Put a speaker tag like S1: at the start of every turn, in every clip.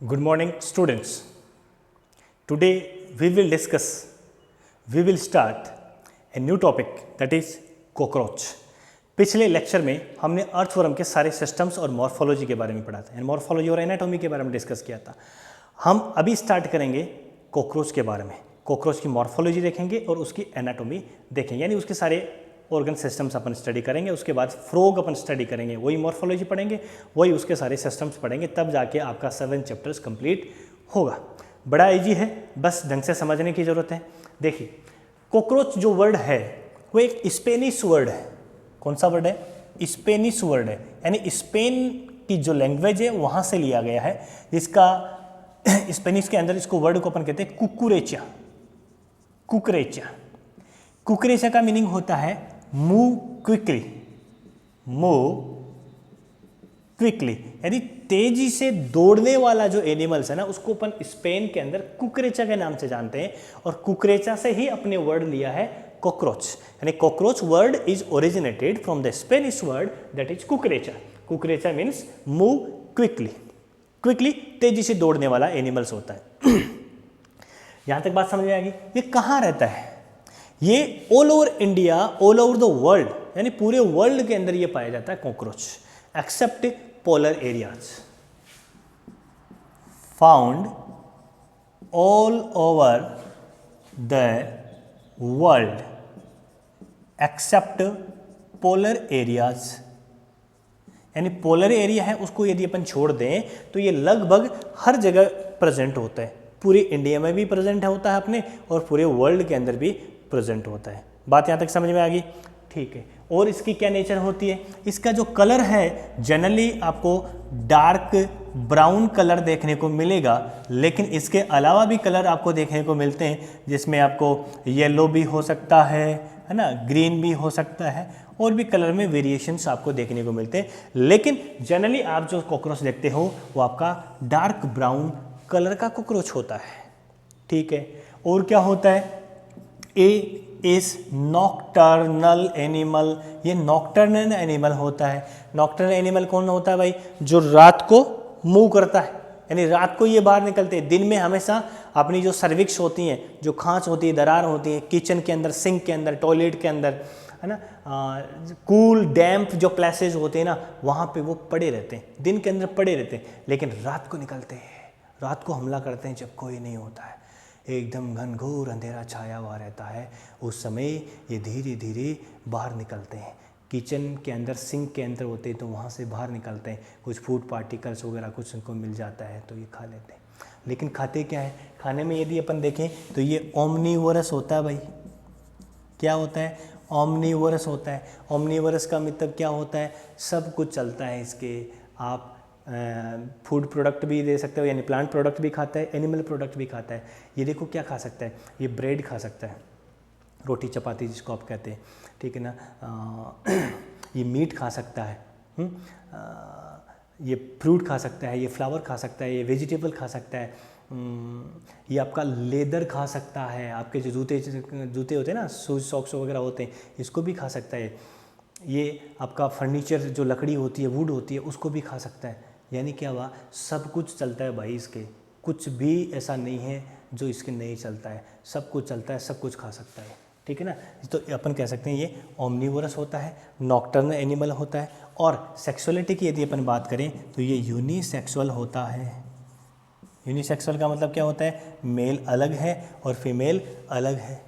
S1: Good morning, students. Today we will start a new topic, that is cockroach. पिछले lecture में हमने earthworm के सारे सिस्टम्स और मॉर्फोलॉजी के बारे में पढ़ा था, मॉर्फोलॉजी और एनाटॉमी के बारे में डिस्कस किया था। हम अभी स्टार्ट करेंगे कॉकरोच के बारे में। कॉकरोच की मॉर्फोलॉजी देखेंगे और उसकी एनाटॉमी देखेंगे, यानी उसके सारे ऑर्गन सिस्टम्स अपन स्टडी करेंगे। उसके बाद फ्रॉग अपन स्टडी करेंगे, वही मॉर्फोलॉजी पढ़ेंगे, वही उसके सारे सिस्टम्स पढ़ेंगे, तब जाके आपका 7 चैप्टर्स कंप्लीट होगा। बड़ा इजी है, बस ढंग से समझने की ज़रूरत है। देखिए, कॉकरोच जो वर्ड है वो एक स्पेनिश वर्ड है। कौन सा वर्ड है? स्पेनिश वर्ड है, यानी स्पेन की जो लैंग्वेज है वहाँ से लिया गया है, जिसका स्पेनिश के अंदर इसको वर्ड को अपन कहते हैं कुकुरेचा। कुकरेचा, कुकरेचा का मीनिंग होता है मूव क्विकली, मूव क्विकली, यानी तेजी से दौड़ने वाला जो एनिमल्स है ना, उसको अपन स्पेन के अंदर कुकरेचा के नाम से जानते हैं, और कुकरेचा से ही अपने वर्ड लिया है कॉकरोच। यानी cockroach word is originated from the Spanish word that is cucaracha. Cucaracha means move quickly, quickly तेजी से दौड़ने वाला एनिमल्स होता है। यहां तक बात समझ में आ गई? ये कहाँ रहता है? ये all over India, all over the world, यानी पूरे वर्ल्ड के अंदर ये पाया जाता है cockroach, except polar areas. Found all over the world except polar areas, यानी पोलर एरिया है उसको यदि अपन छोड़ दें तो ये लगभग हर जगह प्रेजेंट होता है। पूरी इंडिया में भी प्रेजेंट होता है अपने, और पूरे वर्ल्ड के अंदर भी प्रेजेंट होता है। बात यहाँ तक समझ में आ गई? ठीक है। और इसकी क्या नेचर होती है? इसका जो कलर है जनरली आपको डार्क ब्राउन कलर देखने को मिलेगा, लेकिन इसके अलावा भी कलर आपको देखने को मिलते हैं, जिसमें आपको येलो भी हो सकता है ना, ग्रीन भी हो सकता है, और भी कलर में वेरिएशंस आपको देखने को मिलते हैं। लेकिन जनरली आप जो कॉकरोच देखते हो वो आपका डार्क ब्राउन कलर का कॉकरोच होता है। ठीक है। और क्या होता है? ए इज नॉक्टर्नल एनिमल, ये नॉक्टर्नल एनिमल होता है। नॉक्टर्नल एनिमल कौन होता है भाई? जो रात को मूव करता है, यानी रात को ये बाहर निकलते हैं। दिन में हमेशा अपनी जो सर्विक्स होती हैं, जो खांच होती है, दरार होती है, किचन के अंदर, सिंक के अंदर, टॉयलेट के अंदर, है ना, कूल डैम्प जो प्लेसेस होते हैं ना, वहाँ पे वो पड़े रहते हैं, दिन के अंदर पड़े रहते हैं, लेकिन रात को निकलते हैं, रात को हमला करते हैं जब कोई नहीं होता है, एकदम घनघोर अंधेरा छाया हुआ रहता है। उस समय ये धीरे धीरे बाहर निकलते हैं। किचन के अंदर, सिंक के अंदर होते हैं तो वहाँ से बाहर निकलते हैं। कुछ फूड पार्टिकल्स वगैरह कुछ उनको मिल जाता है तो ये खा लेते हैं। लेकिन खाते क्या है? खाने में यदि अपन देखें तो ये ओमनीवोरस होता है भाई। क्या होता है? ओमनीवोरस होता है। ओमनीवोरस का मतलब क्या होता है? सब कुछ चलता है इसके। आप फूड प्रोडक्ट भी दे सकते हो, यानी प्लांट प्रोडक्ट भी खाता है, एनिमल प्रोडक्ट भी खाता है। ये देखो क्या खा सकता है? ये ब्रेड खा सकता है, रोटी चपाती जिसको आप कहते हैं, ठीक है ना। ये मीट खा सकता है, ये फ्रूट खा सकता है, ये फ्लावर खा सकता है, ये वेजिटेबल खा सकता है, ये आपका लेदर खा सकता है, आपके जो जूते होते हैं ना, शूज सॉक्स वगैरह होते हैं, इसको भी खा सकता है। ये आपका फर्नीचर जो लकड़ी होती है, वुड होती है, उसको भी खा सकता है। यानी क्या हुआ? सब कुछ चलता है भाई इसके, कुछ भी ऐसा नहीं है जो इसके नहीं चलता है, सब कुछ चलता है, सब कुछ खा सकता है। ठीक है ना। तो अपन कह सकते हैं ये ओमनीवोरस होता है, नॉक्टर्नल एनिमल होता है। और सेक्सुअलिटी की यदि अपन बात करें तो ये यूनिसेक्सुअल होता है। यूनिसेक्सुअल का मतलब क्या होता है? मेल अलग है और फीमेल अलग है।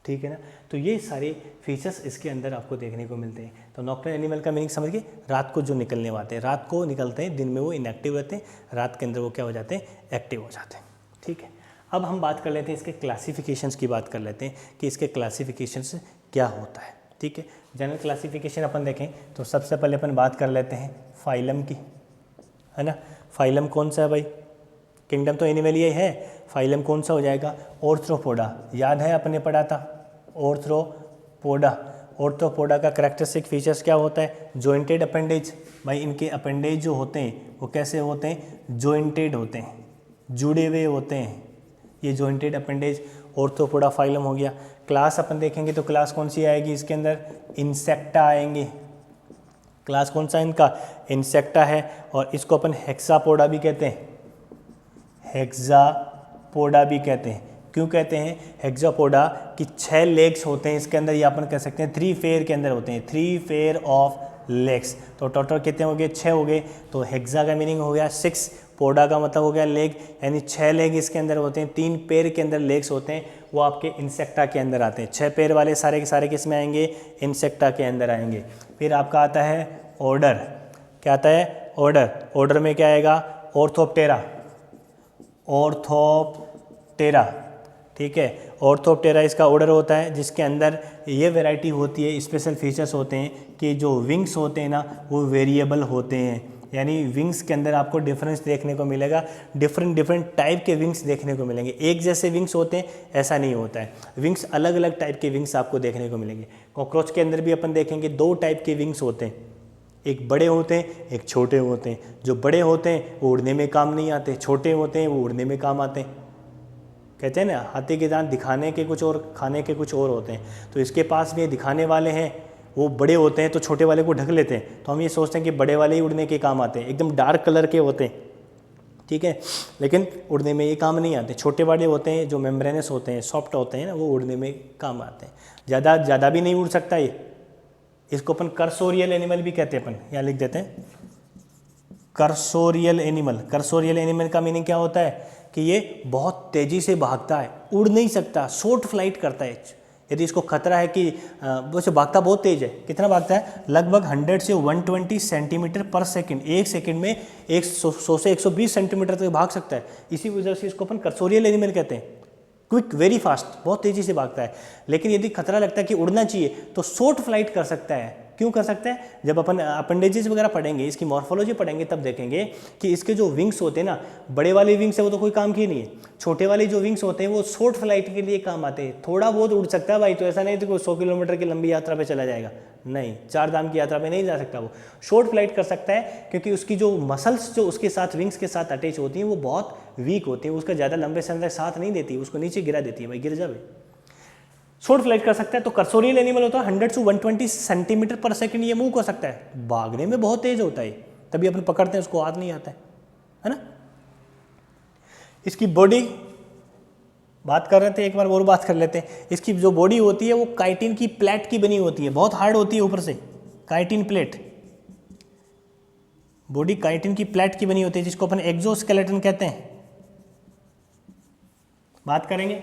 S1: ठीक है ना। तो ये सारे फीचर्स इसके अंदर आपको देखने को मिलते हैं। तो नॉक्टर्नल एनिमल का मीनिंग समझ गए? रात को जो निकलने वाले हैं, रात को निकलते हैं, दिन में वो इनएक्टिव रहते हैं, रात के अंदर वो क्या हो जाते हैं? एक्टिव हो जाते हैं। ठीक है। अब हम बात कर लेते हैं इसके क्लासिफिकेशंस की बात कर लेते हैं कि इसके क्लासिफिकेशंस क्या होता है। ठीक है। जनरल क्लासिफिकेशन अपन देखें तो सबसे पहले अपन बात कर लेते हैं फाइलम की, है ना। फाइलम कौन सा है भाई? किंगडम तो एनिमल ही है। फाइलम कौन सा हो जाएगा? ऑर्थ्रोपोडा। याद है अपने पढ़ा था ऑर्थ्रोपोडा। ऑर्थ्रोपोडा का कैरेक्टरिस्टिक फीचर्स क्या होता है? Jointed appendage. भाई इनके अपेंडेज जो होते हैं वो कैसे होते हैं? जॉइंटेड होते हैं, जुड़े हुए होते हैं। ये जॉइंटेड अपेंडेज ऑर्थ्रोपोडा फाइलम हो गया। क्लास अपन देखेंगे तो क्लास कौन सी आएगी इसके अंदर? इंसेक्टा आएंगे। क्लास कौन सा इनका? इंसेक्टा है, और इसको अपन हेक्सापोडा भी कहते हैं। हेक्सापोडा भी कहते हैं। क्यों कहते हैं हेक्सापोडा? कि 6 लेग्स होते हैं इसके अंदर, या अपन कह सकते हैं 3 पेयर के अंदर होते हैं, 3 पेयर ऑफ लेग्स। तो टोटल कितने हो गए? 6 हो गए। तो हेक्सा का मीनिंग हो गया 6, पोडा का मतलब हो गया लेग, यानी 6 लेग इसके अंदर होते हैं, 3 पेयर के अंदर लेग्स होते हैं, वो आपके इंसेक्टा के अंदर आते हैं। 6 पेयर वाले सारे के सारे किस में आएंगे? इंसेक्टा के अंदर आएंगे। फिर आपका आता है ऑर्डर। क्या आता है? ऑर्डर। ऑर्डर में क्या आएगा? ऑर्थोप्टेरा। ऑर्थोप्टेरा, ठीक है। ऑर्थोप्टेरा इसका ऑर्डर होता है, जिसके अंदर ये वैरायटी होती है, स्पेशल फीचर्स होते हैं कि जो विंग्स होते हैं ना वो वेरिएबल होते हैं, यानी विंग्स के अंदर आपको डिफरेंस देखने को मिलेगा, डिफरेंट टाइप के विंग्स देखने को मिलेंगे। एक जैसे विंग्स होते हैं ऐसा नहीं होता है, विंग्स अलग अलग टाइप के विंग्स आपको देखने को मिलेंगे। कॉकरोच के अंदर भी अपन देखेंगे 2 टाइप के विंग्स होते हैं, एक बड़े होते हैं, एक छोटे होते हैं। जो बड़े होते हैं वो उड़ने में काम नहीं आते, छोटे होते हैं वो उड़ने में काम आते हैं। कहते हैं ना, हाथी के दांत दिखाने के कुछ और खाने के कुछ और होते हैं। तो इसके पास भी दिखाने वाले हैं, वो बड़े होते हैं तो छोटे वाले को ढक लेते हैं, तो हम ये सोचते हैं कि बड़े वाले ही उड़ने के काम आते हैं, एकदम डार्क कलर के होते हैं, ठीक है, लेकिन उड़ने में ये काम नहीं आते। छोटे वाले होते हैं जो मेम्ब्रेनस होते हैं, सॉफ्ट होते हैं ना, वो उड़ने में काम आते हैं। ज़्यादा भी नहीं उड़ सकता ये, इसको अपन कर्सोरियल एनिमल भी कहते हैं। अपन यहाँ लिख देते हैं कर्सोरियल एनिमल। कर्सोरियल एनिमल का मीनिंग क्या होता है? कि ये बहुत तेज़ी से भागता है, उड़ नहीं सकता, शॉर्ट फ्लाइट करता है। यदि इसको खतरा है कि वैसे भागता बहुत तेज़ है, कितना भागता है? लगभग 100 से 120 सेंटीमीटर पर सेकंड, एक सेकंड में 100 से 120 सेंटीमीटर तक भाग सकता है। इसी वजह से इसको अपन कर्सोरियल एनिमल कहते हैं। क्विक, वेरी फास्ट, बहुत तेज़ी से भागता है। लेकिन यदि खतरा लगता है कि उड़ना चाहिए तो शॉर्ट फ्लाइट कर सकता है। क्यों कर सकता है? जब अपन अपेंडेजेस वगैरह पढ़ेंगे, इसकी मॉर्फोलॉजी पढ़ेंगे, तब देखेंगे कि इसके जो विंग्स होते हैं ना, बड़े वाले विंग्स है वो तो कोई काम की नहीं है, छोटे वाले जो विंग्स होते हैं वो शॉर्ट फ्लाइट के लिए काम आते हैं। थोड़ा बहुत उड़ सकता है भाई, तो ऐसा नहीं तो कोई 100 किलोमीटर की लंबी यात्रा पे चला जाएगा, नहीं, 4 धाम की यात्रा पे नहीं जा सकता। वो शॉर्ट फ्लाइट कर सकता है क्योंकि उसकी जो मसल्स जो उसके साथ विंग्स के साथ अटैच होती हैं वो बहुत वीक होती हैं, उसका ज़्यादा लंबे समय तक साथ नहीं देती, उसको नीचे गिरा देती है, भाई गिर जावे। शॉर्ट फ्लाइट कर सकता है। तो कर्सोरियल एनिमल होता है 100 से 120 सेंटीमीटर पर सेकंड ये मूव कर सकता है, भागने में बहुत तेज होता है, तभी अपन पकड़ते हैं, उसको हाथ नहीं आता है ना। इसकी बॉडी बात कर रहे थे, एक बार और बात कर लेते हैं। इसकी जो बॉडी होती है वो काइटिन की प्लेट की बनी होती है, बहुत हार्ड होती है ऊपर से, काइटिन प्लेट, बॉडी काइटिन की प्लेट की बनी होती है, जिसको अपन एक्सोस्केलेटन कहते हैं। बात करेंगे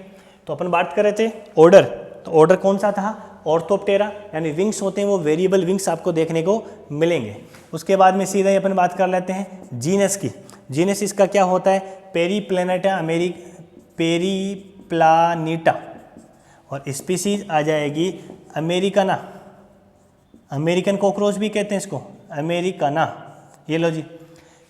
S1: तो अपन बात कर रहे थे ऑर्डर, तो ऑर्डर कौन सा था? ऑर्थोप्टेरा, यानी विंग्स होते हैं वो वेरिएबल विंग्स आपको देखने को मिलेंगे। उसके बाद में सीधा ही अपन बात कर लेते हैं जीनस की। जीनस इसका क्या होता है? पेरीप्लैनेटा पेरीप्लानिटा, और स्पीसीज आ जाएगी अमेरिकाना, अमेरिकन कॉकरोच भी कहते हैं इसको, अमेरिकाना। ये लो जी,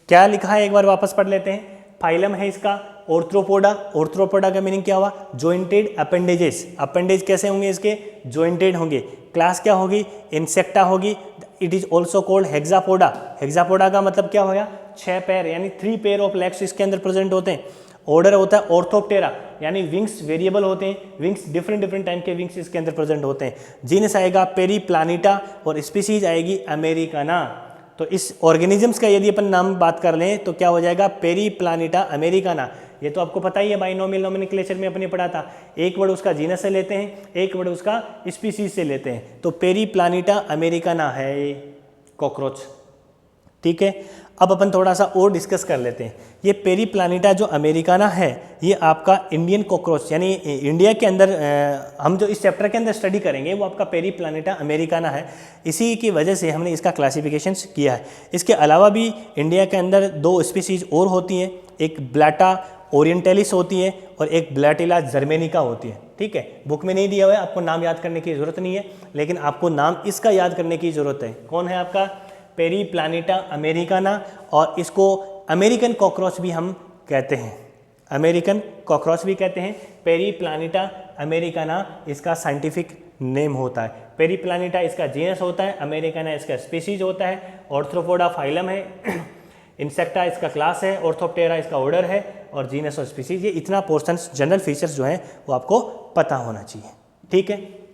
S1: क्या लिखा है एक बार वापस पढ़ लेते हैं। फाइलम है इसका ऑर्थ्रोपोडा, ऑर्थ्रोपोडा का मीनिंग क्या हुआ? Jointed appendages. अपेंडेज कैसे होंगे इसके? जॉइंटेड होंगे। क्लास क्या होगी? इंसेक्टा होगी। It is also called Hexapoda. Hexapoda का मतलब क्या होगा? 6 पैर, यानी 3 पेयर ऑफ लेग्स इसके अंदर प्रेजेंट होते हैं। ऑर्डर होता है ऑर्थोप्टेरा, यानी विंग्स वेरिएबल होते हैं, विंग्स डिफरेंट टाइप के विंग्स इसके अंदर प्रेजेंट होते हैं। जीनस आएगा पेरीप्लानिटा और स्पीसीज आएगी अमेरिकाना। तो इस ऑर्गेनिजम्स का यदि अपन नाम बात कर लें तो क्या हो जाएगा? पेरीप्लानिटा अमेरिकाना। ये तो आपको पता ही है, बाइनोमियल नोमेनक्लेचर में अपने पढ़ा था। एक वर्ड उसका जीनस से लेते हैं, एक वर्ड उसका स्पीसीज से लेते हैं। तो पेरीप्लानिटा अमेरिकाना है कॉकरोच, ठीक है। अब अपन थोड़ा सा और डिस्कस कर लेते हैं। ये पेरीप्लानिटा जो अमेरिकाना है, ये आपका इंडियन कॉकरोच, यानी इंडिया के अंदर हम जो इस चैप्टर के अंदर स्टडी करेंगे वो आपका पेरीप्लानिटा अमेरिकाना है। इसी की वजह से हमने इसका क्लासिफिकेशन किया है। इसके अलावा भी इंडिया के अंदर 2 स्पीसीज और होती हैं, एक ब्लाटा ओरिएंटलिस होती है और एक ब्लैटिला जर्मेनिका होती है, ठीक है। बुक में नहीं दिया हुआ है, आपको नाम याद करने की ज़रूरत नहीं है, लेकिन आपको नाम इसका याद करने की ज़रूरत है। कौन है आपका? पेरीप्लानिटा अमेरिकाना, और इसको अमेरिकन कॉकरोच भी हम कहते हैं, अमेरिकन कॉकरोच भी कहते हैं। पेरीप्लानिटा अमेरिकाना इसका साइंटिफिक नेम होता है। पेरीप्लानिटा इसका जीनस होता है, अमेरिकाना इसका स्पीसीज होता है, ऑर्थ्रोपोडा फाइलम है, इंसेक्टा इसका क्लास है, ऑर्थोप्टेरा इसका ऑर्डर है, और जीनस और स्पीसीज। ये इतना पोर्शंस, जनरल फीचर्स जो हैं वो आपको पता होना चाहिए, ठीक है।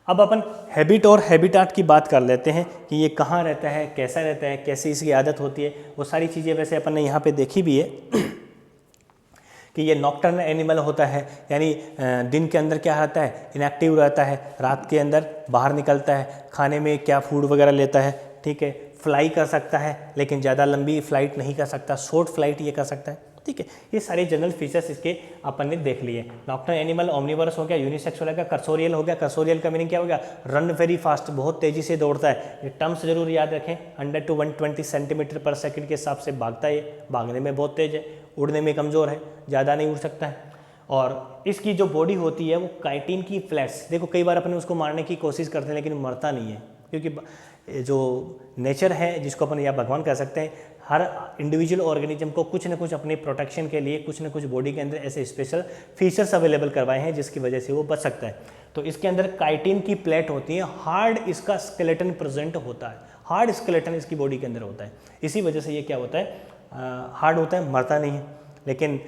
S1: अब अपन हैबिट और हैबिटाट की बात कर लेते हैं कि ये कहाँ रहता है, कैसा रहता है, कैसे इसकी आदत होती है, वो सारी चीज़ें वैसे अपन ने यहाँ पे देखी भी है। कि ये नॉक्टर्नल एनिमल होता है, यानी दिन के अंदर क्या रहता है, इनएक्टिव रहता है, रात के अंदर बाहर निकलता है, खाने में क्या फूड वगैरह लेता है, ठीक है। फ्लाई कर सकता है लेकिन ज़्यादा लंबी फ्लाइट नहीं कर सकता, शॉर्ट फ्लाइट ये कर सकता है, ठीक है। ये सारे जनरल फीचर्स इसके अपन ने देख लिए। नॉक्टर्नल एनिमल ओमनिवोरस हो गया, यूनिसेक्स हो गया, कर्सोरियल हो गया। कर्सोरियल का मीनिंग क्या हो गया, रन वेरी फास्ट, बहुत तेज़ी से दौड़ता है। ये टर्म्स जरूर याद रखें, 100 to 120 सेंटीमीटर पर सेकंड के हिसाब से भागता है, ये भागने में बहुत तेज़ है, उड़ने में कमज़ोर है, ज़्यादा नहीं उड़ सकता है। और इसकी जो बॉडी होती है वो काइटिन की फ्लैट्स, देखो कई बार अपन उसको मारने की कोशिश करते हैं लेकिन मरता नहीं है, क्योंकि जो नेचर है जिसको अपन या भगवान कह सकते हैं, हर इंडिविजुअल ऑर्गेनिज्म को कुछ न कुछ अपने प्रोटेक्शन के लिए कुछ न कुछ बॉडी के अंदर ऐसे स्पेशल फीचर्स अवेलेबल करवाए हैं जिसकी वजह से वो बच सकता है। तो इसके अंदर काइटिन की प्लेट होती है, हार्ड इसका स्केलेटन प्रेजेंट होता है, हार्ड स्केलेटन इसकी बॉडी के अंदर होता है, इसी वजह से ये क्या होता है, हार्ड होता है, मरता नहीं है। लेकिन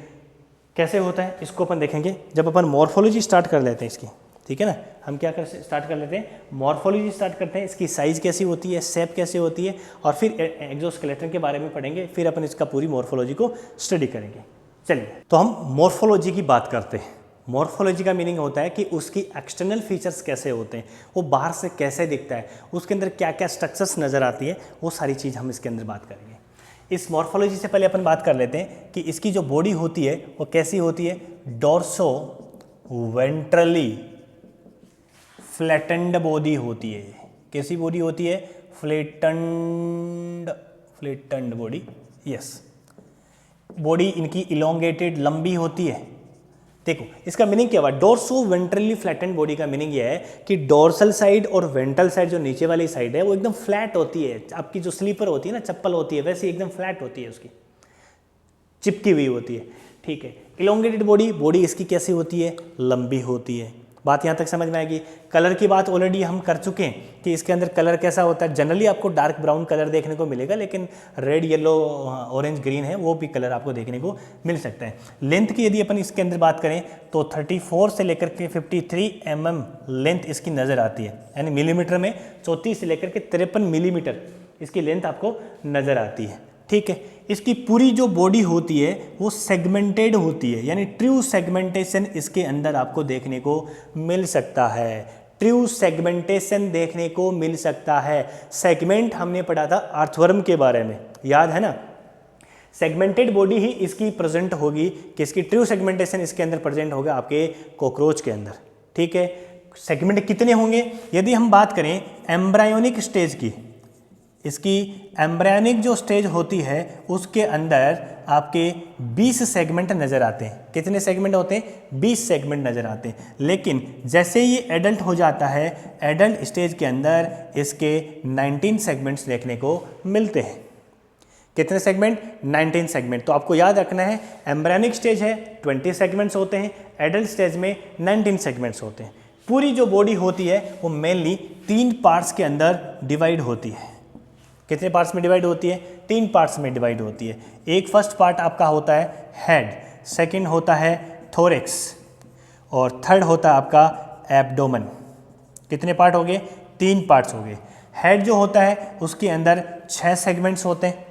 S1: कैसे होता है इसको अपन देखेंगे जब अपन मॉर्फोलॉजी स्टार्ट कर लेते हैं इसकी, ठीक है ना। हम क्या स्टार्ट कर लेते हैं, मॉर्फोलॉजी स्टार्ट करते हैं, इसकी साइज़ कैसी होती है, शेप कैसे होती है, और फिर एक्सोस्केलेटन के बारे में पढ़ेंगे, फिर अपन इसका पूरी मॉर्फोलॉजी को स्टडी करेंगे। चलिए तो हम मॉर्फोलॉजी की बात करते हैं। मॉर्फोलॉजी का मीनिंग होता है कि उसकी एक्सटर्नल फीचर्स कैसे होते हैं, वो बाहर से कैसे दिखता है, उसके अंदर क्या क्या स्ट्रक्चर्स नज़र आती है, वो सारी चीज़ हम इसके अंदर बात करेंगे। इस मॉर्फोलॉजी से पहले अपन बात कर लेते हैं कि इसकी जो बॉडी होती है वो कैसी होती है, डोर्सो वेंट्रली फ्लैटेंड बॉडी होती है। कैसी बॉडी होती है, फ्लैटेंड बॉडी, यस। बॉडी इनकी इलोंगेटेड, लंबी होती है। देखो इसका मीनिंग क्या हुआ, डोर्सो वेंट्रली फ्लैटेंड बॉडी का मीनिंग यह है कि डोर्सल साइड और वेंट्रल साइड जो नीचे वाली साइड है वो एकदम फ्लैट होती है। आपकी जो स्लीपर होती है ना, चप्पल होती है, वैसे एकदम फ्लैट होती है, उसकी चिपकी हुई होती है, ठीक है। इलोंगेटेड बॉडी, बॉडी इसकी कैसी होती है, लंबी होती है। बात यहाँ तक समझ में आएगी। कलर की बात ऑलरेडी हम कर चुके हैं कि इसके अंदर कलर कैसा होता है, जनरली आपको डार्क ब्राउन कलर देखने को मिलेगा, लेकिन रेड, येलो, ऑरेंज, ग्रीन है वो भी कलर आपको देखने को मिल सकता है। लेंथ की यदि अपन इसके अंदर बात करें तो 34 से लेकर के 53 mm लेंथ इसकी नज़र आती है, यानी मिलीमीटर में 34 से लेकर के 53 मिलीमीटर इसकी लेंथ आपको नज़र आती है, ठीक है। इसकी पूरी जो बॉडी होती है वो सेगमेंटेड होती है, यानी ट्रू सेगमेंटेशन इसके अंदर आपको देखने को मिल सकता है। ट्रू सेगमेंटेशन देखने को मिल सकता है। सेगमेंट हमने पढ़ा था अर्थवर्म के बारे में, याद है ना। सेगमेंटेड बॉडी ही इसकी प्रेजेंट होगी, कि इसकी ट्रू सेगमेंटेशन इसके अंदर प्रेजेंट होगा आपके कॉकरोच के अंदर, ठीक है। सेगमेंट कितने होंगे, यदि हम बात करें एम्ब्रायोनिक स्टेज की, इसकी एम्ब्रायोनिक जो स्टेज होती है उसके अंदर आपके 20 सेगमेंट नज़र आते हैं। कितने सेगमेंट होते हैं, 20 सेगमेंट नज़र आते हैं। लेकिन जैसे ये एडल्ट हो जाता है, एडल्ट स्टेज के अंदर इसके 19 सेगमेंट्स देखने को मिलते हैं। कितने सेगमेंट, 19 सेगमेंट। तो आपको याद रखना है, एम्ब्रायोनिक स्टेज है 20 सेगमेंट्स होते हैं, एडल्ट स्टेज में 19 सेगमेंट्स होते हैं। पूरी जो बॉडी होती है वो मेनली 3 पार्ट्स के अंदर डिवाइड होती है। कितने पार्ट्स में डिवाइड होती है, 3 पार्ट्स में डिवाइड होती है। एक फर्स्ट पार्ट आपका होता है हेड, सेकंड होता है थोरेक्स, और थर्ड होता है आपका एब्डोमेन। कितने पार्ट हो गए, 3 पार्ट्स हो गए। हेड जो होता है उसके अंदर 6 सेगमेंट्स होते हैं,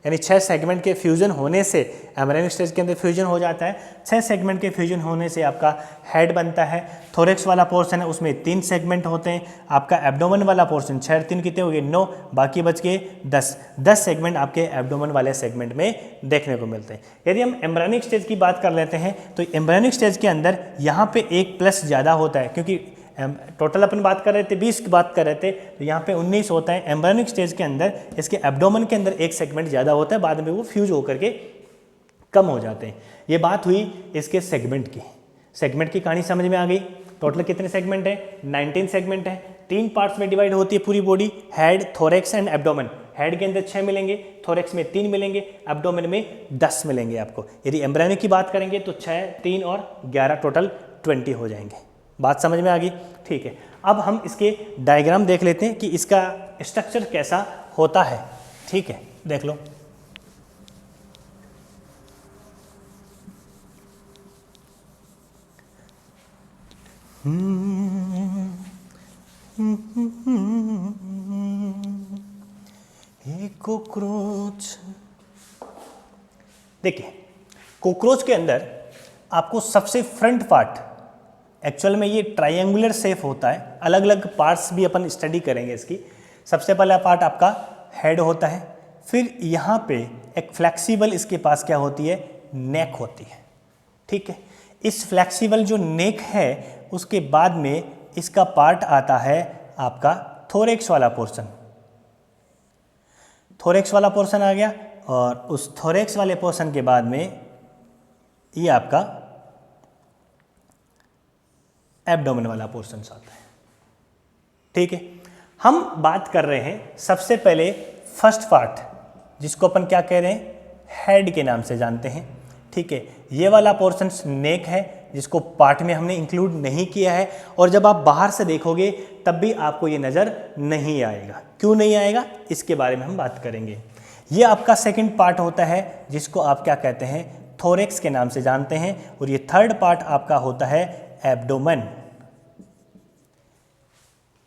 S1: यानी 6 सेगमेंट के फ्यूजन होने से, एम्ब्रायोनिक स्टेज के अंदर फ्यूजन हो जाता है, 6 सेगमेंट के फ्यूजन होने से आपका हेड बनता है। थोरेक्स वाला पोर्शन है उसमें 3 सेगमेंट होते हैं। आपका एब्डोमेन वाला पोर्शन 6 3 कितने हो गए, 9, बाकी बच गए 10 सेगमेंट आपके एब्डोमेन वाले सेगमेंट में देखने को मिलते हैं। यदि हम एम्ब्रायोनिक स्टेज की बात कर लेते हैं तो एम्ब्रायोनिक स्टेज के अंदर यहाँ पे एक प्लस ज़्यादा होता है, क्योंकि टोटल अपन बात कर रहे थे 20 की बात कर रहे थे, तो यहाँ पे 19 होता है। एम्ब्रायोनिक स्टेज के अंदर इसके एब्डोमेन के अंदर एक सेगमेंट ज़्यादा होता है, बाद में वो फ्यूज होकर के कम हो जाते हैं। ये बात हुई इसके सेगमेंट की। सेगमेंट की कहानी समझ में आ गई। टोटल कितने सेगमेंट है, 19 सेगमेंट है। 3 पार्ट्स में डिवाइड होती है पूरी body, head, thorax and abdomen. Head के अंदर 6 मिलेंगे, थोरेक्स में 3 मिलेंगे, एब्डोमेन में 10 मिलेंगे आपको। यदि एम्ब्रायोनिक की बात करेंगे तो 6, 3 और 11 टोटल 20 हो जाएंगे। बात समझ में आ गई, ठीक है। अब हम इसके डायग्राम देख लेते हैं कि इसका स्ट्रक्चर कैसा होता है, ठीक है, देख लो। एक कॉकरोच, देखिए कॉकरोच के अंदर आपको सबसे फ्रंट पार्ट, एक्चुअल में ये ट्रायंगुलर शेप होता है, अलग अलग पार्ट्स भी अपन स्टडी करेंगे इसकी। सबसे पहला पार्ट आपका हेड होता है, फिर यहाँ पे एक फ्लेक्सिबल इसके पास क्या होती है, नेक होती है। ठीक है, इस फ्लेक्सिबल जो नेक है उसके बाद में इसका पार्ट आता है आपका थोरेक्स वाला पोर्शन। थोरेक्स वाला पोर्शन आ गया, और उस थोरेक्स वाले पोर्शन के बाद में ये आपका एब्डोमेन वाला पोर्शन आता है। ठीक है, हम बात कर रहे हैं सबसे पहले फर्स्ट पार्ट, जिसको अपन क्या कह रहे हैं, हेड के नाम से जानते हैं। ठीक है, ये वाला पोर्शन नेक है, जिसको पार्ट में हमने इंक्लूड नहीं किया है, और जब आप बाहर से देखोगे तब भी आपको ये नज़र नहीं आएगा। क्यों नहीं आएगा, इसके बारे में हम बात करेंगे। ये आपका सेकंड पार्ट होता है, जिसको आप क्या कहते हैं, थोरेक्स के नाम से जानते हैं, और ये थर्ड पार्ट आपका होता है एब्डोमेन।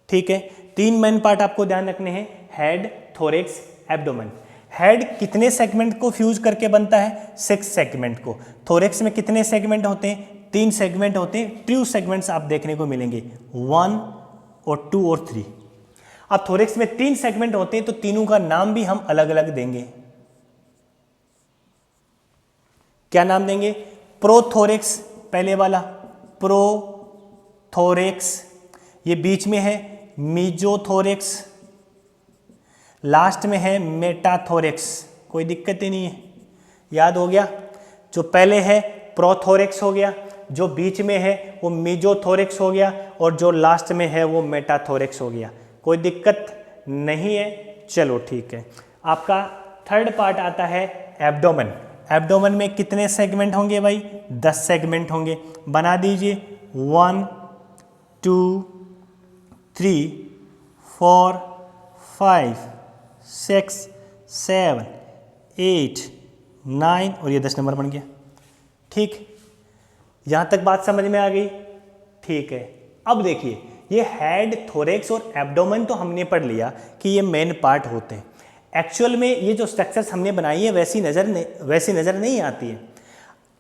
S1: ठीक है, 3 मेन पार्ट आपको ध्यान रखने हैं, हेड, थोरेक्स, एब्डोमेन। हेड कितने सेगमेंट को फ्यूज करके बनता है, 6 सेगमेंट को। थोरेक्स में कितने सेगमेंट होते हैं, 3 सेगमेंट होते हैं। ट्रू सेगमेंट्स आप देखने को मिलेंगे 1 और 2 और 3। अब थोरेक्स में 3 सेगमेंट होते हैं, तो तीनों का नाम भी हम अलग अलग देंगे। क्या नाम देंगे, प्रोथोरेक्स पहले वाला, प्रोथोरेक्स। ये बीच में है मीजोथोरेक्स, लास्ट में है मेटाथोरेक्स। कोई दिक्कत ही नहीं है, याद हो गया। जो पहले है प्रोथोरेक्स हो गया, जो बीच में है वो मीजोथोरेक्स हो गया, और जो लास्ट में है वो मेटाथोरेक्स हो गया। कोई दिक्कत नहीं है, चलो ठीक है। आपका थर्ड पार्ट आता है एब्डोमेन। एब्डोमेन में कितने सेगमेंट होंगे भाई, 10 सेगमेंट होंगे। बना दीजिए 1 2 3 4 5 6 7 8 9 और ये 10 नंबर बन गया। ठीक, यहाँ तक बात समझ में आ गई। ठीक है, अब देखिए, ये हेड, थोरेक्स और एब्डोमेन तो हमने पढ़ लिया कि ये मेन पार्ट होते हैं। एक्चुअल में ये जो स्ट्रक्चर्स हमने बनाई है वैसी नज़र नहीं आती है।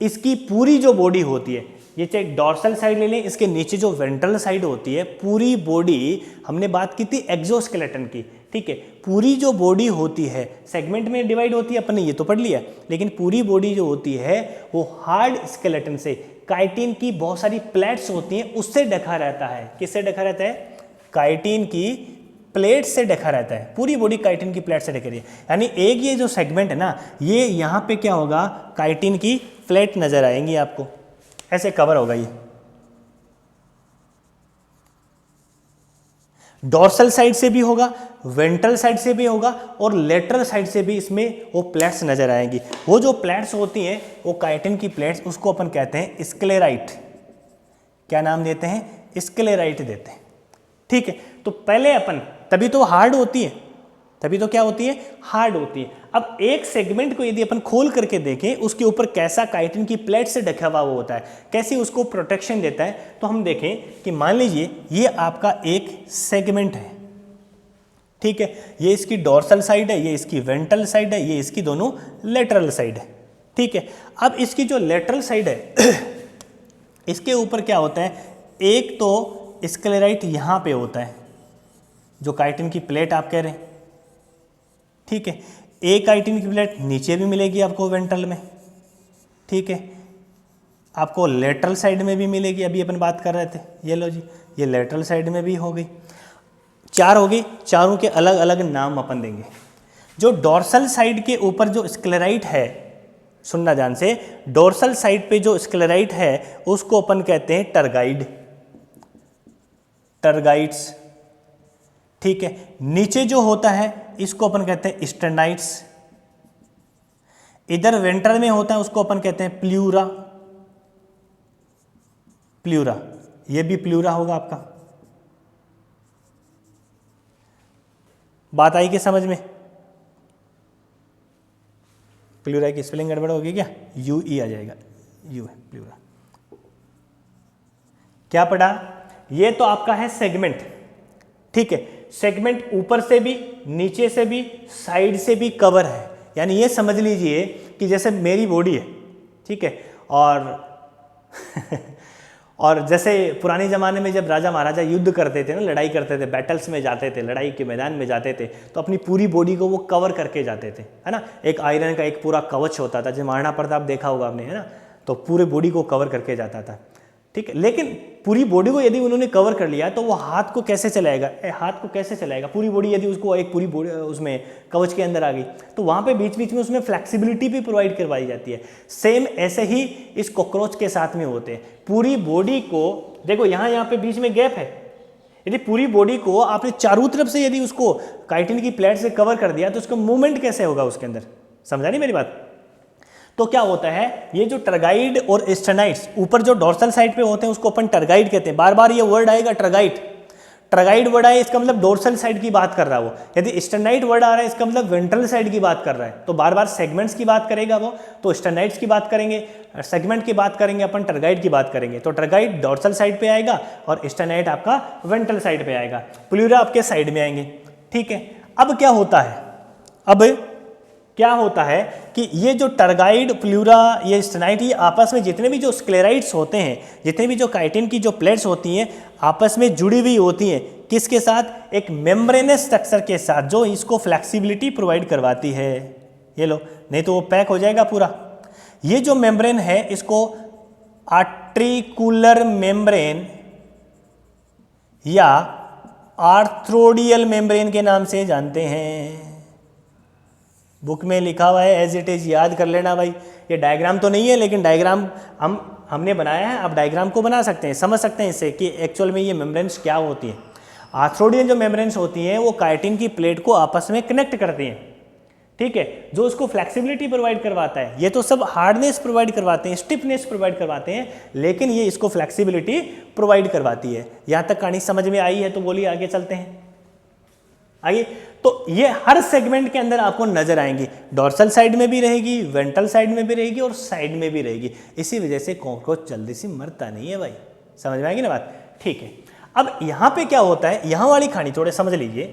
S1: इसकी पूरी जो बॉडी होती है, ये चाहे डॉर्सल साइड ले लें, इसके नीचे जो वेंट्रल साइड होती है, पूरी बॉडी, हमने बात की थी एक्सोस्केलेटन की। ठीक है, पूरी जो बॉडी होती है सेगमेंट में डिवाइड होती है, अपन ने ये तो पढ़ लिया, लेकिन पूरी बॉडी जो होती है वो हार्ड स्केलेटन से, काइटिन की बहुत सारी प्लेट्स होती हैं उससे ढका रहता है। किससे ढका रहता है, काइटिन की प्लेट से ढका रहता है। पूरी बॉडी काइटिन की प्लेट से ढकी रही है, यानी एक ये जो सेगमेंट है ना, ये यहाँ पे क्या होगा, काइटिन की प्लेट नजर आएंगी आपको, ऐसे कवर होगा। ये डॉर्सल साइड से भी होगा, वेंट्रल साइड से भी होगा, और लेटरल साइड से भी इसमें वो प्लेट्स नजर आएंगी। वो जो प्लेट्स होती हैं वो काइटिन की प्लेट्स, उसको अपन कहते हैं स्क्लेराइट। क्या नाम देते हैं, स्क्लेराइट देते हैं। ठीक है, तो पहले अपन, तभी तो हार्ड होती है, तभी तो क्या होती है, हार्ड होती है। अब एक सेगमेंट को यदि अपन खोल करके देखें, उसके ऊपर कैसा काइटिन की प्लेट से ढका हुआ वो होता है, कैसी उसको प्रोटेक्शन देता है, तो हम देखें कि मान लीजिए ये आपका एक सेगमेंट है। ठीक है, ये इसकी डॉर्सल साइड है, ये इसकी वेंट्रल साइड है, ये इसकी दोनों लेटरल साइड है। ठीक है, अब इसकी जो लेटरल साइड है इसके ऊपर क्या होता है, एक तो स्क्लेराइट यहाँ पे होता है, जो काइटिन की प्लेट आप कह रहे हैं। ठीक है, एक काइटिन की प्लेट नीचे भी मिलेगी आपको वेंट्रल में। ठीक है, आपको लेटरल साइड में भी मिलेगी, अभी अपन बात कर रहे थे। ये लो जी, ये लेटरल साइड में भी हो गई, 4 हो गई। चारों के अलग अलग नाम अपन देंगे। जो डॉर्सल साइड के ऊपर जो स्क्लेराइट है, सुनना ध्यान से, डॉर्सल साइड पे जो स्क्लेराइट है उसको अपन कहते हैं टरगाइड, टरगाइड्स। ठीक है, नीचे जो होता है इसको अपन कहते हैं स्टेनाइट्स। इधर वेंट्रल में होता है उसको अपन कहते हैं प्ल्यूरा, प्ल्यूरा, ये भी प्ल्यूरा होगा आपका। बात आई कि समझ में, प्ल्यूरा की स्पेलिंग गड़बड़ होगी क्या, UE आ जाएगा, यू है प्ल्यूरा। क्या पढ़ा, ये तो आपका है सेगमेंट। ठीक है, सेगमेंट ऊपर से भी, नीचे से भी, साइड से भी कवर है। यानी ये समझ लीजिए कि जैसे मेरी बॉडी है, ठीक है, और और जैसे पुराने ज़माने में जब राजा महाराजा युद्ध करते थे ना, लड़ाई करते थे, बैटल्स में जाते थे, लड़ाई के मैदान में जाते थे, तो अपनी पूरी बॉडी को वो कवर करके जाते थे, है ना। एक आयरन का एक पूरा कवच होता था, जैसे महाराणा प्रताप देखा होगा आपने, है ना, तो पूरे बॉडी को कवर करके जाता था, ठीक है। लेकिन पूरी बॉडी को यदि उन्होंने कवर कर लिया तो वो हाथ को कैसे चलाएगा, हाथ को कैसे चलाएगा, पूरी बॉडी यदि उसको एक पूरी बॉडी उसमें कवच के अंदर आ गई, तो वहाँ पे बीच बीच में उसमें फ्लेक्सिबिलिटी भी प्रोवाइड करवाई जाती है। सेम ऐसे ही इस कॉकरोच के साथ में होते हैं। पूरी बॉडी को देखो, यहाँ पे बीच में गैप है, यदि पूरी बॉडी को आपने चारों तरफ से यदि उसको काइटिन की प्लेट से कवर कर दिया तो उसका मूवमेंट कैसे होगा उसके अंदर, समझा नहीं मेरी बात। तो क्या होता है, ये जो टर्गाइड और स्टेनाइड्स ऊपर जो डोर्सल साइड पे होते हैं उसको अपन टर्गाइड कहते हैं। बार बार ये वर्ड आएगा टर्गाइड, ट्रगाइड वर्ड आए इसका मतलब डोर्सल साइड की बात कर रहा है वो। यदि स्टेनाइड वर्ड आ रहा है इसका मतलब वेंट्रल साइड की बात कर रहा है। तो बार बार सेगमेंट्स की बात करेगा वो, तो स्टेनाइड्स की बात करेंगे, सेगमेंट की बात करेंगे, अपन टर्गाइड की बात करेंगे। तो टर्गाइड डोर्सल साइड पे आएगा और स्टेनाइड आपका वेंट्रल साइड पे आएगा, प्लूरा आपके साइड में आएंगे, ठीक है। अब क्या होता है, अब क्या होता है कि ये जो टर्गाइड, प्लूरा, ये स्टेनाइड, ये आपस में जितने भी जो स्क्लेराइड्स होते हैं, जितने भी जो काइटिन की जो प्लेट्स होती हैं आपस में जुड़ी हुई होती हैं, किसके साथ, एक मेम्ब्रेनस स्ट्रक्चर के साथ जो इसको फ्लेक्सिबिलिटी प्रोवाइड करवाती है। ये लो, नहीं तो वो पैक हो जाएगा पूरा। ये जो मेम्ब्रेन है इसको आर्ट्रिकुलर मेम्ब्रेन या आर्थ्रोडियल मेम्ब्रेन के नाम से जानते हैं। बुक में लिखा हुआ है एज इट इज, याद कर लेना भाई। ये डायग्राम तो नहीं है लेकिन डायग्राम हमने बनाया है, आप डायग्राम को बना सकते हैं, समझ सकते हैं इससे कि एक्चुअल में ये मेम्ब्रेन्स क्या होती हैं। आर्थ्रोडियन जो मेम्ब्रेन्स होती हैं वो काइटिन की प्लेट को आपस में कनेक्ट करती हैं, ठीक है, जो उसको फ्लेक्सिबिलिटी प्रोवाइड करवाता है। ये तो सब हार्डनेस प्रोवाइड करवाते हैं, स्टिफनेस प्रोवाइड करवाते हैं, लेकिन ये इसको फ्लेक्सिबिलिटी प्रोवाइड करवाती है। यहाँ तक कहानी समझ में आई है तो बोलिए आगे चलते हैं। आइए, तो ये हर सेगमेंट के अंदर आपको नजर आएंगी, डोर्सल साइड में भी रहेगी, वेंट्रल साइड में भी रहेगी और साइड में भी रहेगी। इसी वजह से कॉकरोच जल्दी से मरता नहीं है भाई, समझ में आएगी ना बात, ठीक है। अब यहाँ पे क्या होता है, यहाँ वाली कहानी थोड़े समझ लीजिए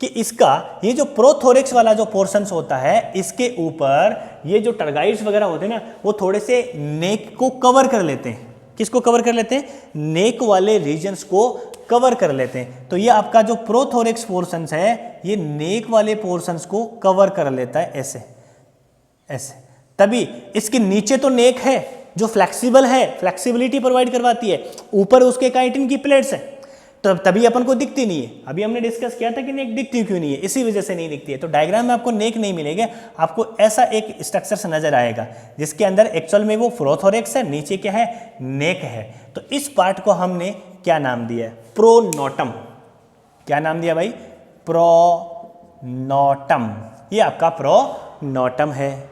S1: कि इसका ये जो प्रोथोरिक्स वाला जो पोर्शंस होता है, इसके ऊपर ये जो टर्गाइड्स वगैरह होते हैं ना, वो थोड़े से नेक को कवर कर लेते हैं। किसको कवर कर लेते हैं, नेक वाले रीजन्स को कवर कर लेते हैं। तो ये आपका जो प्रोथोरिक्स पोर्शंस है ये नेक वाले पोर्शंस को कवर कर लेता है, ऐसे ऐसे। तभी इसके नीचे तो नेक है जो फ्लेक्सिबल है, फ्लेक्सिबिलिटी प्रोवाइड करवाती है, ऊपर उसके काइटिन की प्लेट्स है, तो तभी अपन को दिखती नहीं है। अभी हमने डिस्कस किया था कि नेक दिखती क्यों नहीं है, इसी वजह से नहीं दिखती है। तो डायग्राम में आपको नेक नहीं मिलेगा, आपको ऐसा एक स्ट्रक्चर से नजर आएगा जिसके अंदर एक्चुअल में वो प्रोथोरिक्स है, नीचे क्या है, नेक है। तो इस पार्ट को हमने क्या नाम दिया है, प्रोनोटम। क्या नाम दिया भाई, प्रोनोटम। ये आपका प्रोनोटम है।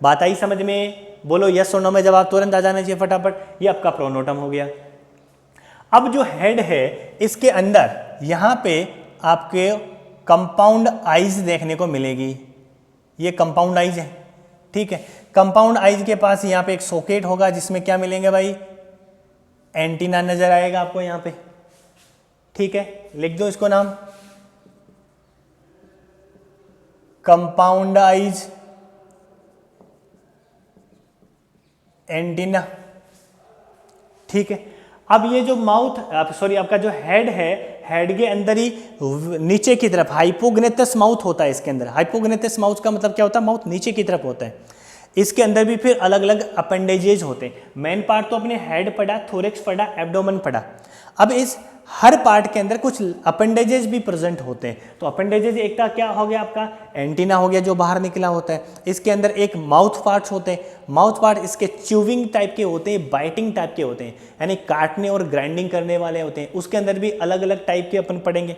S1: बात आई समझ में, बोलो यस और नो में जवाब तुरंत आ जाना चाहिए फटाफट। ये आपका प्रोनोटम हो गया। अब जो हेड है इसके अंदर यहाँ पे आपके कंपाउंड आइज देखने को मिलेगी। ये कंपाउंड आइज है, ठीक है। कंपाउंड आइज के पास यहाँ पे एक सॉकेट होगा जिसमें क्या मिलेंगे भाई, एंटीना नजर आएगा आपको यहाँ पे, ठीक है। लिख दो इसको नाम, कंपाउंड आइज एंटीना, ठीक है। अब ये जो माउथ आपका जो हेड है, हेड के अंदर ही नीचे की तरफ हाइपोग्नेथस माउथ होता है। इसके अंदर हाइपोग्नेथस माउथ का मतलब क्या होता है, माउथ नीचे की तरफ होता है। इसके अंदर भी फिर अलग अलग अपेंडेजेज होते हैं। मेन पार्ट तो अपने हेड पढ़ा, थोरेक्स पढ़ा, एब्डोमेन पढ़ा। अब इस हर पार्ट के अंदर कुछ अपेंडेजेस भी प्रेजेंट होते हैं। तो अपेंडेजेस एक का क्या हो गया, आपका एंटीना हो गया जो बाहर निकला होता है। इसके अंदर एक माउथ पार्ट्स होते हैं। माउथ पार्ट इसके च्यूविंग टाइप के होते हैं, बाइटिंग टाइप के होते हैं, यानी काटने और ग्राइंडिंग करने वाले होते हैं। उसके अंदर भी अलग अलग टाइप के अपन पढ़ेंगे,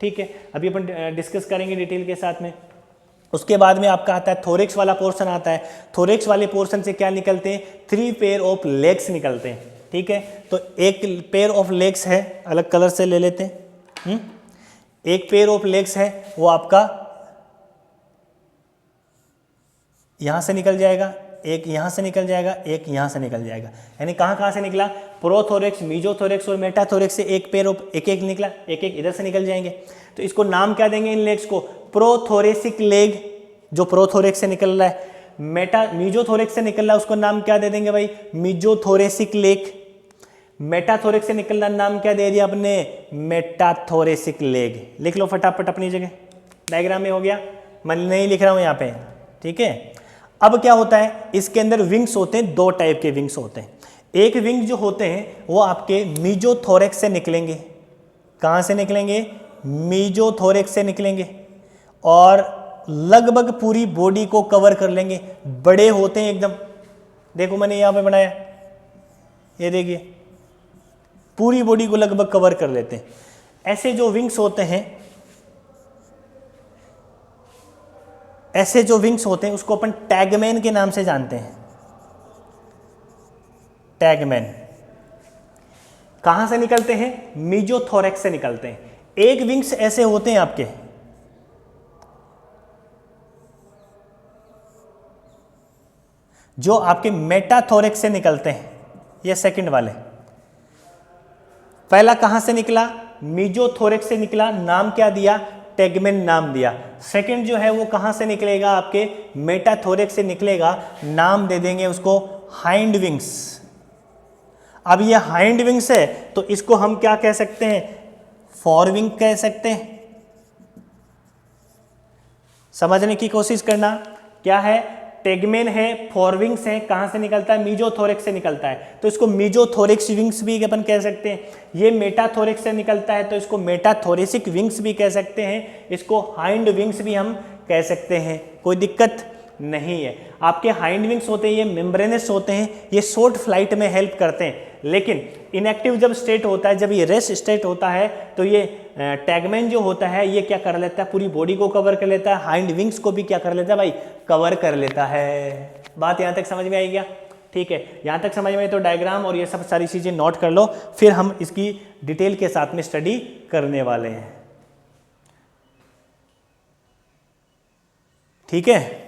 S1: ठीक है। अभी अपन डिस्कस करेंगे डिटेल के साथ में। उसके बाद में आपका आता है थोरेक्स वाला पोर्शन आता है। थोरेक्स वाले पोर्शन से क्या निकलते हैं, 3 पेयर ऑफ लेग्स निकलते हैं, ठीक है। तो एक पेयर ऑफ लेग्स है, अलग कलर से ले लेते हैं। एक पेयर ऑफ लेग्स है वो आपका यहां से निकल जाएगा, एक यहां से निकल जाएगा, एक यहां से निकल जाएगा। यानी कहां से निकला, प्रोथोरेक्स, मीजोथोरेक्स और मेटाथोरेक्स से एक पेयर ऑफ एक निकला, एक इधर से निकल जाएंगे। तो इसको नाम क्या देंगे इन लेग्स को, प्रोथोरेसिक लेग जो प्रोथोरेक्स से निकल रहा है। मीजोथोरेक्स से निकल रहा है उसको नाम क्या दे देंगे भाई, मीजोथोरेसिक लेग। मेटाथोरेक्स से निकल रहा नाम क्या दे दिया आपने, मेटाथोरेसिक लेग। लिख लो फटाफट अपनी जगह, डायग्राम में हो गया, मैं नहीं लिख रहा हूं यहाँ पे, ठीक है। अब क्या होता है, इसके अंदर विंग्स होते हैं, दो टाइप के विंग्स होते हैं। एक विंग जो होते हैं वो आपके मीजोथोरेक्स से निकलेंगे। कहाँ से निकलेंगे, मीजोथोरेक्स से निकलेंगे और लगभग पूरी बॉडी को कवर कर लेंगे। बड़े होते हैं एकदम, देखो मैंने यहाँ पे बनाया, ये देखिए पूरी बॉडी को लगभग कवर कर लेते हैं। ऐसे जो विंग्स होते हैं, ऐसे जो विंग्स होते हैं उसको अपन टैगमैन के नाम से जानते हैं। टैगमैन कहां से निकलते हैं, मीजोथोरेक्स से निकलते हैं। एक विंग्स ऐसे होते हैं आपके, जो आपके मेटाथोरेक्स से निकलते हैं, ये सेकंड वाले। पहला कहां से निकला, मीजोथोरेक्स से निकला, नाम क्या दिया, टैगमैन नाम दिया। सेकंड जो है वो कहां से निकलेगा, आपके मेटाथोरेक्स से निकलेगा, नाम दे देंगे उसको हाइंड विंग्स। अब ये हाइंड विंग्स है तो इसको हम क्या कह सकते हैं, फोरविंग कह सकते हैं। समझने की कोशिश करना, क्या है, टैगमैन है, फोरविंग्स है, कहां से निकलता है, मीजोथोरेक्स से निकलता है, तो इसको मीजोथोरेक्स विंग्स भी अपन कह सकते हैं। ये मेटाथोरेक्स से निकलता है तो इसको मेटाथोरेसिक विंग्स भी कह सकते हैं, इसको हाइंड विंग्स भी हम कह सकते हैं, कोई दिक्कत नहीं है। आपके हाइंड विंग्स होते हैं ये मेम्ब्रेनस होते हैं, ये शॉर्ट फ्लाइट में हेल्प करते हैं, लेकिन इनएक्टिव जब स्टेट होता है, जब ये रेस्ट स्टेट होता है तो ये टैगमैन जो होता है ये क्या कर लेता है, पूरी बॉडी को कवर कर लेता है, हाइंड विंग्स को भी क्या कर लेता है भाई, कवर कर लेता है। बात यहाँ तक समझ में आई क्या, ठीक है। यहाँ तक समझ में तो डायग्राम और ये सब सारी चीज़ें नोट कर लो, फिर हम इसकी डिटेल के साथ में स्टडी करने वाले हैं, ठीक है।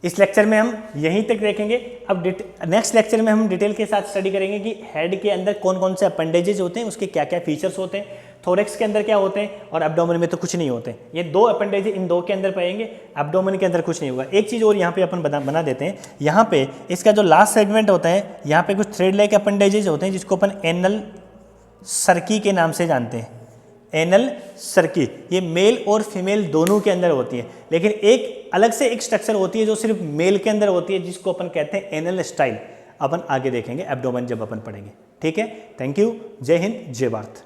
S1: इस लेक्चर में हम यहीं तक देखेंगे। अब नेक्स्ट लेक्चर में हम डिटेल के साथ स्टडी करेंगे कि हेड के अंदर कौन कौन से अपेंडेजेज होते हैं, उसके क्या क्या फीचर्स होते हैं, थोरेक्स के अंदर क्या होते हैं और एब्डोमेन में तो कुछ नहीं होते। ये दो अपेंडेज इन दो के अंदर पाएंगे, एब्डोमेन के अंदर कुछ नहीं होगा। एक चीज़ और यहाँ पे अपन बना देते हैं, यहाँ पे इसका जो लास्ट सेगमेंट होता है, यहाँ पे कुछ थ्रेड लाइक अपेंडेजेज होते हैं जिसको अपन एनल सर्की के नाम से जानते हैं। एनल सर्की ये मेल और फीमेल दोनों के अंदर होती है, लेकिन एक अलग से एक स्ट्रक्चर होती है जो सिर्फ मेल के अंदर होती है, जिसको अपन कहते हैं एनल स्टाइल। अपन आगे देखेंगे एब्डोमेन जब अपन पढ़ेंगे, ठीक है। थैंक यू, जय हिंद, जय भारत।